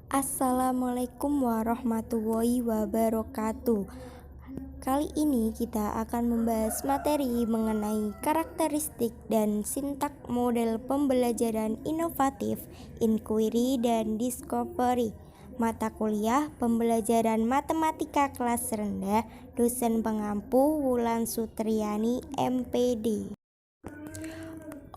Assalamualaikum warahmatullahi wabarakatuh. Kali ini kita akan membahas materi mengenai karakteristik dan sintak model pembelajaran inovatif, inquiry dan discovery. Mata kuliah pembelajaran matematika kelas rendah, dosen pengampu Wulan Sutriani, MPD.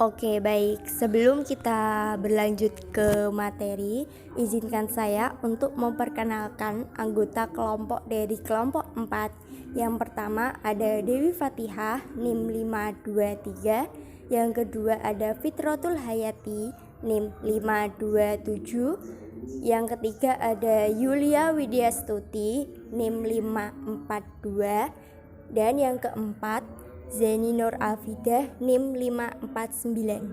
Oke, baik. Sebelum kita berlanjut ke materi, izinkan saya untuk memperkenalkan anggota kelompok dari kelompok 4. Yang pertama ada Dewi Fatihah, NIM 523. Yang kedua ada Fitrotul Hayati, NIM 527. Yang ketiga ada Yulia Widyastuti, NIM 542. Dan yang keempat Zeni Nur Alfidah, NIM 549.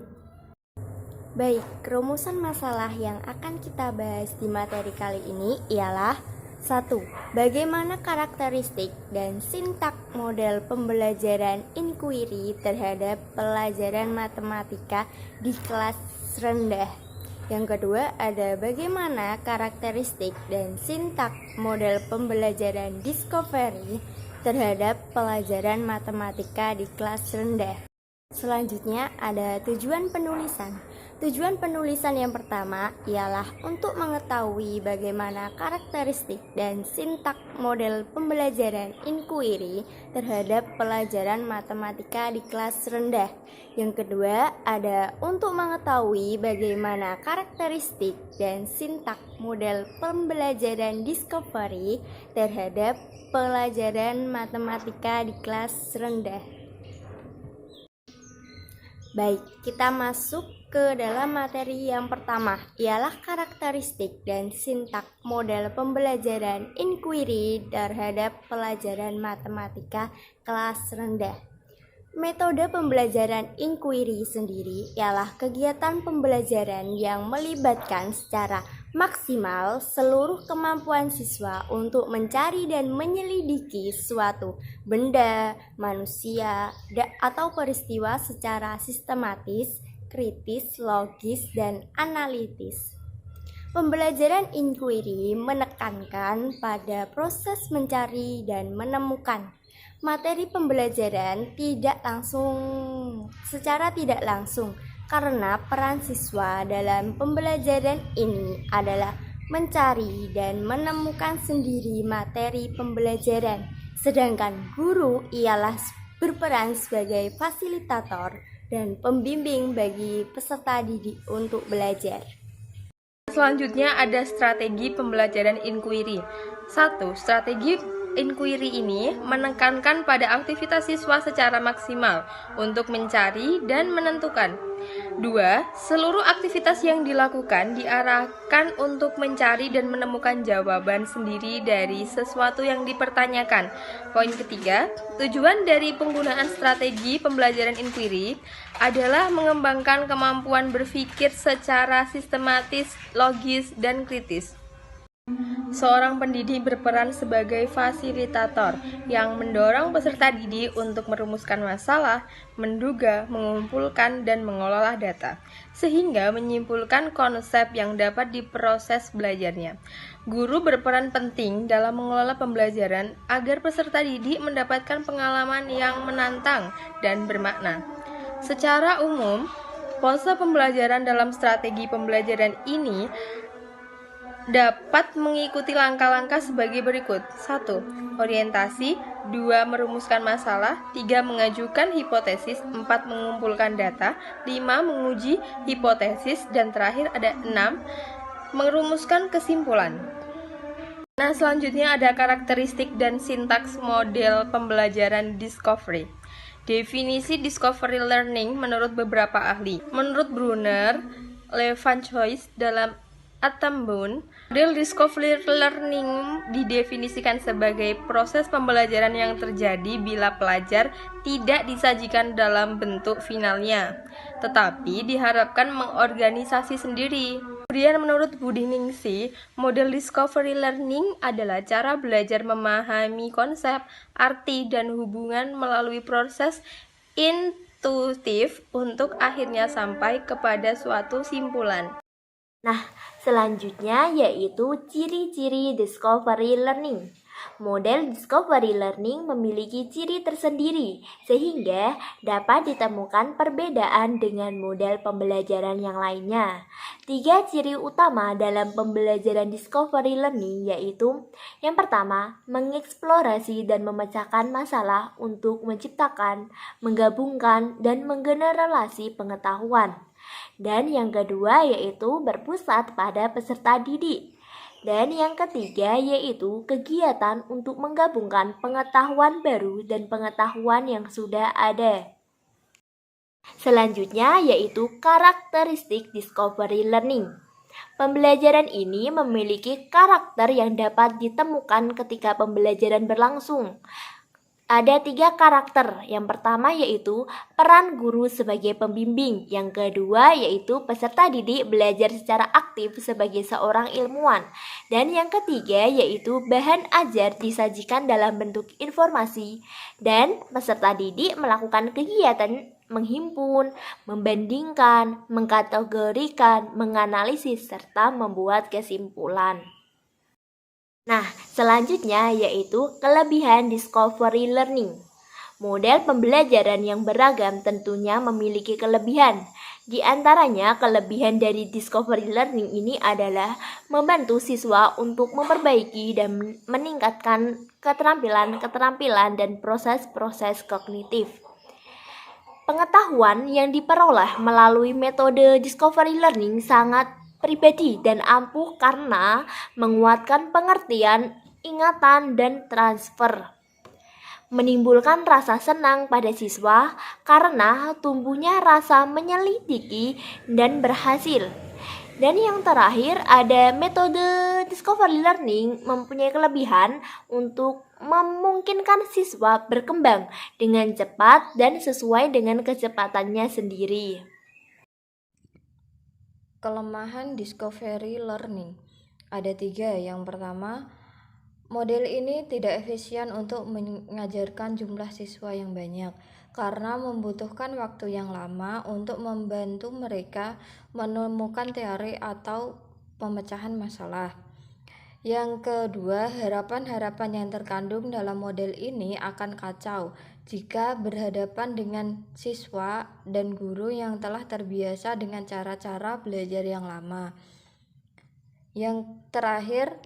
Baik, rumusan masalah yang akan kita bahas di materi kali ini ialah 1. Bagaimana karakteristik dan sintak model pembelajaran inquiry terhadap pelajaran matematika di kelas rendah. Yang kedua ada bagaimana karakteristik dan sintak model pembelajaran discovery terhadap pelajaran matematika di kelas rendah. Selanjutnya ada tujuan penulisan. Tujuan penulisan yang pertama ialah untuk mengetahui bagaimana karakteristik dan sintak model pembelajaran inquiry terhadap pelajaran matematika di kelas rendah. Yang kedua ada untuk mengetahui bagaimana karakteristik dan sintak model pembelajaran discovery terhadap pelajaran matematika di kelas rendah. Baik, kita masuk ke dalam materi yang pertama, ialah karakteristik dan sintak model pembelajaran inquiry terhadap pelajaran matematika kelas rendah. Metode pembelajaran inquiry sendiri ialah kegiatan pembelajaran yang melibatkan secara maksimal seluruh kemampuan siswa untuk mencari dan menyelidiki suatu benda, manusia, atau peristiwa secara sistematis, kritis, logis, dan analitis. Pembelajaran inquiry menekankan pada proses mencari dan menemukan. Materi pembelajaran secara tidak langsung karena peran siswa dalam pembelajaran ini adalah mencari dan menemukan sendiri materi pembelajaran, sedangkan guru ialah berperan sebagai fasilitator dan pembimbing bagi peserta didik untuk belajar. Selanjutnya ada strategi pembelajaran inquiry. 1. Strategi inquiry ini menekankan pada aktivitas siswa secara maksimal untuk mencari dan menentukan. 2. Seluruh aktivitas yang dilakukan diarahkan untuk mencari dan menemukan jawaban sendiri dari sesuatu yang dipertanyakan. Poin ketiga, tujuan dari penggunaan strategi pembelajaran inquiry adalah mengembangkan kemampuan berpikir secara sistematis, logis, dan kritis. Seorang pendidik berperan sebagai fasilitator yang mendorong peserta didik untuk merumuskan masalah, menduga, mengumpulkan, dan mengelola data, sehingga menyimpulkan konsep yang dapat diproses belajarnya. Guru berperan penting dalam mengelola pembelajaran agar peserta didik mendapatkan pengalaman yang menantang dan bermakna. Secara umum, pose pembelajaran dalam strategi pembelajaran ini dapat mengikuti langkah-langkah sebagai berikut. 1. Orientasi. 2. Merumuskan masalah. 3. Mengajukan hipotesis. 4. Mengumpulkan data. 5. Menguji hipotesis. Dan terakhir ada 6. Merumuskan kesimpulan. Nah, selanjutnya ada karakteristik dan sintaks model pembelajaran discovery. Definisi discovery learning menurut beberapa ahli. Menurut Brunner, Levanchois dalam Attenborough, model discovery learning didefinisikan sebagai proses pembelajaran yang terjadi bila pelajar tidak disajikan dalam bentuk finalnya, tetapi diharapkan mengorganisasi sendiri. Kemudian menurut Budiningsih, model discovery learning adalah cara belajar memahami konsep, arti, dan hubungan melalui proses intuitif untuk akhirnya sampai kepada suatu simpulan. Nah, selanjutnya yaitu ciri-ciri discovery learning. Model discovery learning memiliki ciri tersendiri sehingga dapat ditemukan perbedaan dengan model pembelajaran yang lainnya. 3 ciri utama dalam pembelajaran discovery learning yaitu yang pertama, mengeksplorasi dan memecahkan masalah untuk menciptakan, menggabungkan, dan menggeneralisasi pengetahuan. Dan yang kedua yaitu berpusat pada peserta didik. Dan yang ketiga yaitu kegiatan untuk menggabungkan pengetahuan baru dan pengetahuan yang sudah ada. Selanjutnya yaitu karakteristik discovery learning. Pembelajaran ini memiliki karakter yang dapat ditemukan ketika pembelajaran berlangsung. Ada 3 karakter. Yang pertama yaitu peran guru sebagai pembimbing. Yang kedua yaitu peserta didik belajar secara aktif sebagai seorang ilmuwan. Dan yang ketiga yaitu bahan ajar disajikan dalam bentuk informasi. Dan peserta didik melakukan kegiatan menghimpun, membandingkan, mengkategorikan, menganalisis, serta membuat kesimpulan. Nah, selanjutnya yaitu kelebihan discovery learning. Model pembelajaran yang beragam tentunya memiliki kelebihan. Di antaranya, kelebihan dari discovery learning ini adalah membantu siswa untuk memperbaiki dan meningkatkan keterampilan dan proses-proses kognitif. Pengetahuan yang diperoleh melalui metode discovery learning sangat pribadi dan ampuh karena menguatkan pengertian, ingatan, dan transfer. Menimbulkan rasa senang pada siswa karena tumbuhnya rasa menyelidiki dan berhasil. Dan yang terakhir ada metode discovery learning mempunyai kelebihan untuk memungkinkan siswa berkembang dengan cepat dan sesuai dengan kecepatannya sendiri. Kelemahan discovery learning ada 3. Yang pertama, model ini tidak efisien untuk mengajarkan jumlah siswa yang banyak karena membutuhkan waktu yang lama untuk membantu mereka menemukan teori atau pemecahan masalah. Yang kedua, harapan-harapan yang terkandung dalam model ini akan kacau jika berhadapan dengan siswa dan guru yang telah terbiasa dengan cara-cara belajar yang lama. Yang terakhir,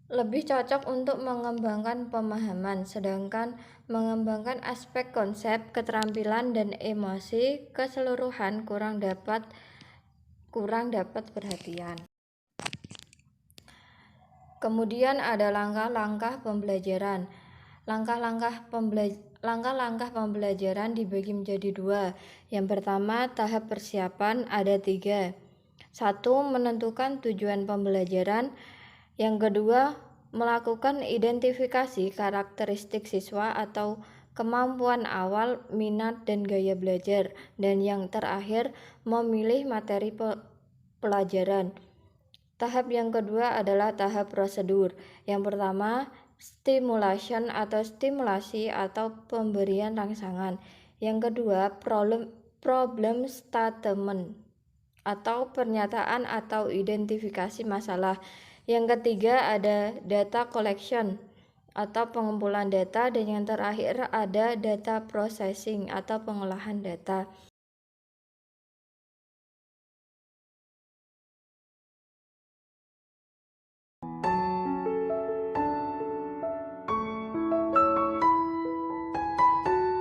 lebih cocok untuk mengembangkan pemahaman, sedangkan mengembangkan aspek konsep, keterampilan, dan emosi keseluruhan kurang dapat perhatian. Kemudian ada langkah-langkah pembelajaran. Langkah-langkah pembelajaran dibagi menjadi 2. Yang pertama, tahap persiapan ada 3. 1. Menentukan tujuan pembelajaran. Yang kedua, melakukan identifikasi karakteristik siswa atau kemampuan awal, minat, dan gaya belajar. Dan yang terakhir, memilih materi pelajaran. Tahap yang kedua adalah tahap prosedur. Yang pertama, stimulation atau stimulasi atau pemberian rangsangan. Yang kedua, problem statement atau pernyataan atau identifikasi masalah. Yang ketiga ada data collection atau pengumpulan data, dan yang terakhir ada data processing atau pengolahan data.